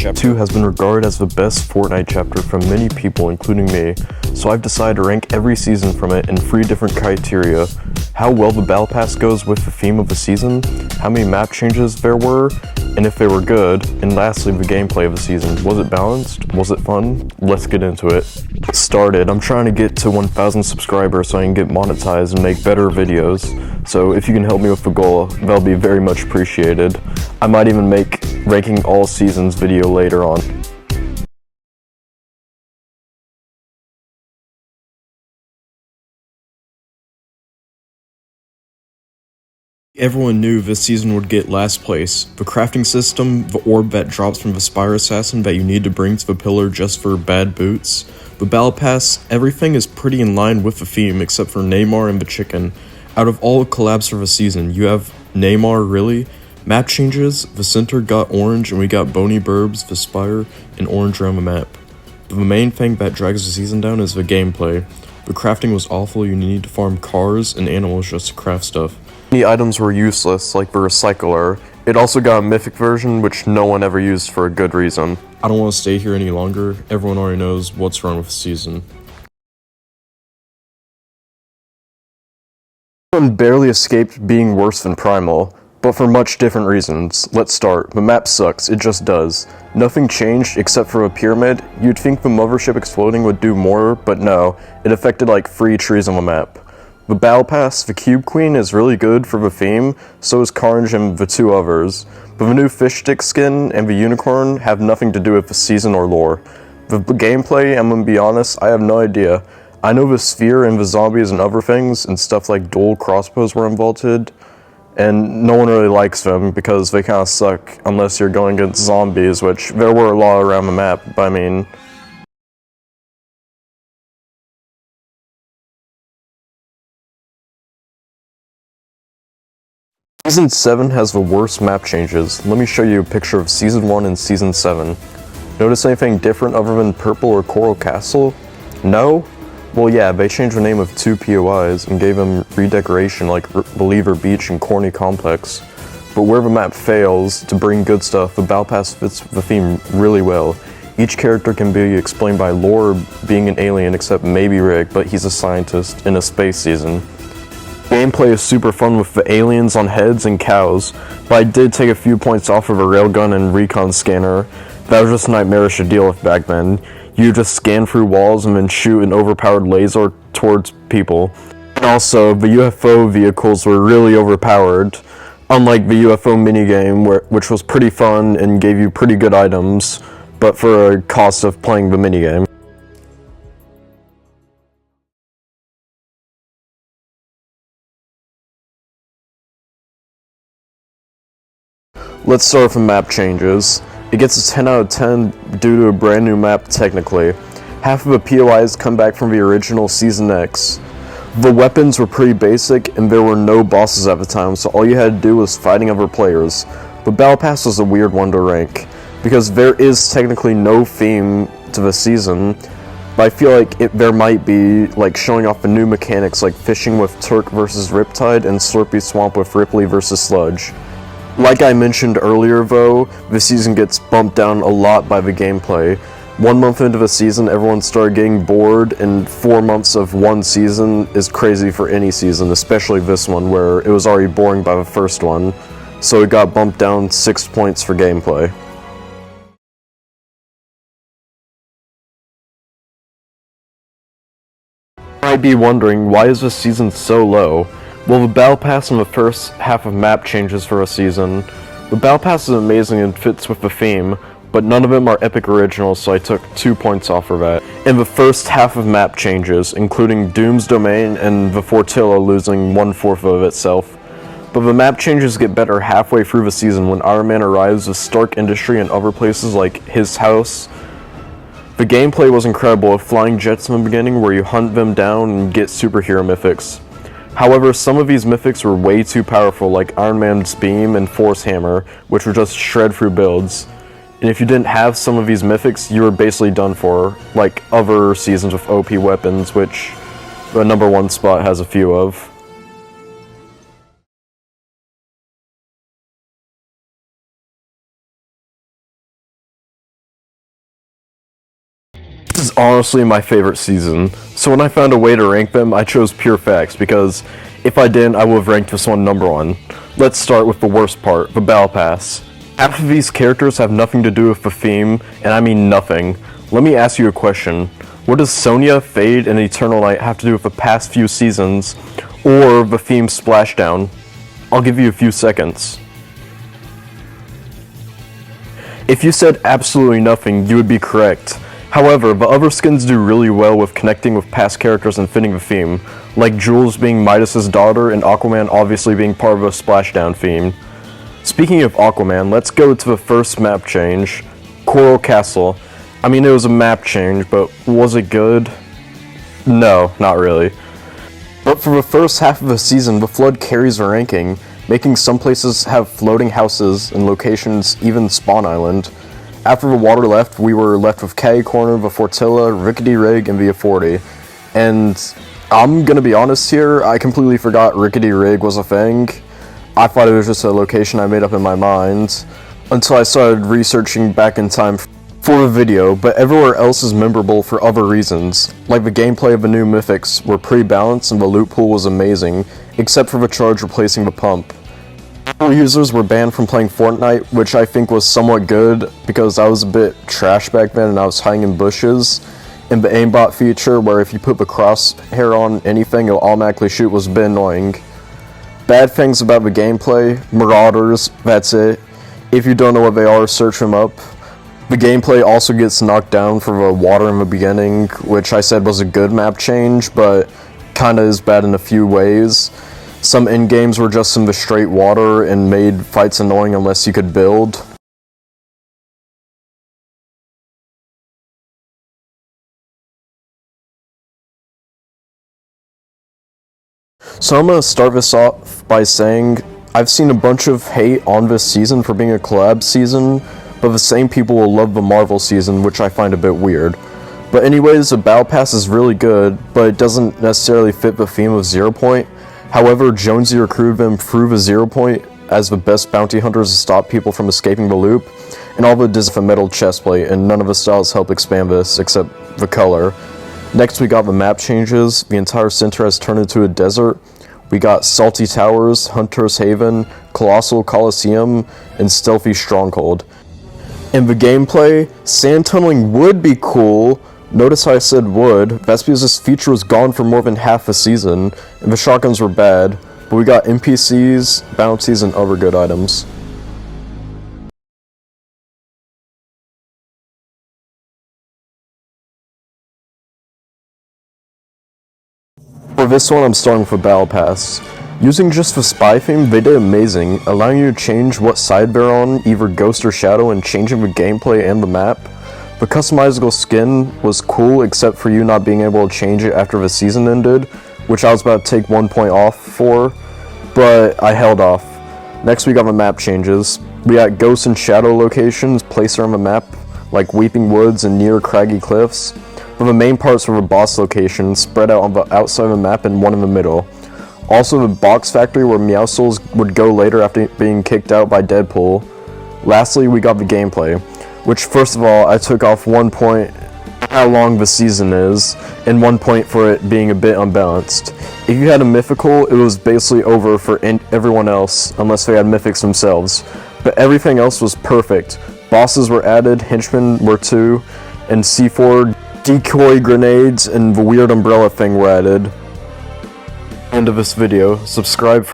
Chapter 2 has been regarded as the best Fortnite chapter from many people, including me, so I've decided to rank every season from it in 3 different criteria: how well the Battle Pass goes with the theme of the season, how many map changes there were, and if they were good, and lastly, the gameplay of the season. Was it balanced? Was it fun? Let's get into it. Started. I'm trying to get to 1,000 subscribers so I can get monetized and make better videos, so if you can help me with the goal, that'll be very much appreciated. I might even make ranking all seasons video later on. Everyone knew this season would get last place. The crafting system, the orb that drops from the Spire Assassin that you need to bring to the pillar just for bad boots, the Battle Pass, everything is pretty in line with the theme except for Neymar and the chicken. Out of all the collabs for the season, you have Neymar really? Map changes, the center got orange and we got bony burbs, the spire, and orange around the map. But the main thing that drags the season down is the gameplay. The crafting was awful, you need to farm cars and animals just to craft stuff. Many items were useless, like the recycler. It also got a mythic version, which no one ever used for a good reason. I don't want to stay here any longer, everyone already knows what's wrong with the season. Everyone barely escaped being worse than Primal, but for much different reasons. Let's start. The map sucks, it just does. Nothing changed except for a pyramid. You'd think the mothership exploding would do more, but no, it affected like 3 trees on the map. The Battle Pass, the Cube Queen, is really good for the theme, so is Carnage and the 2 others, but the new fish stick skin and the unicorn have nothing to do with the season or lore. The gameplay, I'm gonna be honest, I have no idea. I know the sphere and the zombies and other things, and stuff like dual crossbows were involved, and no one really likes them because they kinda suck unless you're going against zombies, which there were a lot around the map, but I mean... Season 7 has the worst map changes. Let me show you a picture of Season 1 and Season 7. Notice anything different other than Purple or Coral Castle? No? Well yeah, they changed the name of 2 POIs and gave them redecoration like Believer Beach and Corny Complex. But where the map fails to bring good stuff, the Battle Pass fits the theme really well. Each character can be explained by lore being an alien except maybe Rick, but he's a scientist in a space season. Gameplay is super fun with the aliens on heads and cows, but I did take a few points off of a railgun and recon scanner. That was just nightmarish to deal with back then. You just scan through walls and then shoot an overpowered laser towards people. And also, the UFO vehicles were really overpowered, unlike the UFO minigame, which was pretty fun and gave you pretty good items, but for a cost of playing the minigame. Let's start from map changes. It gets a 10 out of 10 due to a brand new map technically. Half of the POIs come back from the original Season X. The weapons were pretty basic and there were no bosses at the time, so all you had to do was fighting other players. But Battle Pass was a weird one to rank, because there is technically no theme to the season, but I feel like there might be, like showing off the new mechanics like fishing with Turk versus Riptide and Slurpy Swamp with Ripley versus Sludge. Like I mentioned earlier though, the season gets bumped down a lot by the gameplay. 1 month into the season, everyone started getting bored, and 4 months of one season is crazy for any season, especially this one where it was already boring by the first one, so it got bumped down 6 points for gameplay. You might be wondering, why is this season so low? Well, the Battle Pass in the first half of map changes for a season. The Battle Pass is amazing and fits with the theme, but none of them are epic originals, so I took 2 points off for that. In the first half of map changes, including Doom's Domain and the Fortilla losing 1/4 of itself. But the map changes get better halfway through the season when Iron Man arrives with Stark Industry and other places like his house. The gameplay was incredible with flying jets in the beginning where you hunt them down and get superhero mythics. However, some of these mythics were way too powerful, like Iron Man's Beam and Force Hammer, which would just shred through builds. And if you didn't have some of these mythics, you were basically done for, like other seasons with OP weapons, which the #1 spot has a few of. This is honestly my favorite season, so when I found a way to rank them, I chose pure facts, because if I didn't, I would have ranked this one number 1. Let's start with the worst part, the Battle Pass. Half of these characters have nothing to do with the theme, and I mean nothing. Let me ask you a question. What does Sonya, Fade, and Eternal Night have to do with the past few seasons, or the theme Splashdown? I'll give you a few seconds. If you said absolutely nothing, you would be correct. However, the other skins do really well with connecting with past characters and fitting the theme, like Jules being Midas's daughter and Aquaman obviously being part of a Splashdown theme. Speaking of Aquaman, let's go to the first map change, Coral Castle. I mean, it was a map change, but was it good? No, not really. But for the first half of the season, the Flood carries the ranking, making some places have floating houses and locations even Spawn Island. After the water left, we were left with Catty Corner, the Fortilla, Rickety Rig, and the Forty. And I'm gonna be honest here, I completely forgot Rickety Rig was a thing. I thought it was just a location I made up in my mind, until I started researching back in time for a video, but everywhere else is memorable for other reasons. Like the gameplay of the new mythics were pretty balanced and the loot pool was amazing, except for the charge replacing the pump. Users were banned from playing Fortnite, which I think was somewhat good because I was a bit trash back then and I was hiding in bushes. And the aimbot feature, where if you put the crosshair on anything it'll automatically shoot, was a bit annoying. Bad things about the gameplay, Marauders, that's it. If you don't know what they are, search them up. The gameplay also gets knocked down for the water in the beginning, which I said was a good map change, but kinda is bad in a few ways. Some endgames were just in the straight water and made fights annoying unless you could build. So I'm gonna start this off by saying I've seen a bunch of hate on this season for being a collab season, but the same people will love the Marvel season, which I find a bit weird. But anyways, the Battle Pass is really good, but it doesn't necessarily fit the theme of Zero Point. However, Jonesy recruited them through the Zero Point as the best bounty hunters to stop people from escaping the loop, and all the does a metal chestplate, and none of the styles help expand this except the color. Next we got the map changes. The entire center has turned into a desert. We got Salty Towers, Hunter's Haven, Colossal Coliseum, and Stealthy Stronghold. In the gameplay, sand tunneling would be cool. Notice how I said would. That's because this feature was gone for more than half the season, and the shotguns were bad, but we got NPCs, bounties, and other good items. For this one, I'm starting with the Battle Pass. Using just the spy theme, they did amazing, allowing you to change what side they're on, either Ghost or Shadow, and changing the gameplay and the map. The customizable skin was cool, except for you not being able to change it after the season ended, which I was about to take 1 point off for, but I held off. Next we got the map changes. We got Ghost and Shadow locations placed around the map, like Weeping Woods and near Craggy Cliffs, but the main parts were the boss locations spread out on the outside of the map and one in the middle. Also the box factory where Meowscles would go later after being kicked out by Deadpool. Lastly, we got the gameplay, which first of all, I took off 1 point how long the season is, and 1 point for it being a bit unbalanced. If you had a mythical, it was basically over for everyone else, unless they had mythics themselves. But everything else was perfect. Bosses were added, henchmen were too, and C4 decoy grenades and the weird umbrella thing were added. End of this video. Subscribe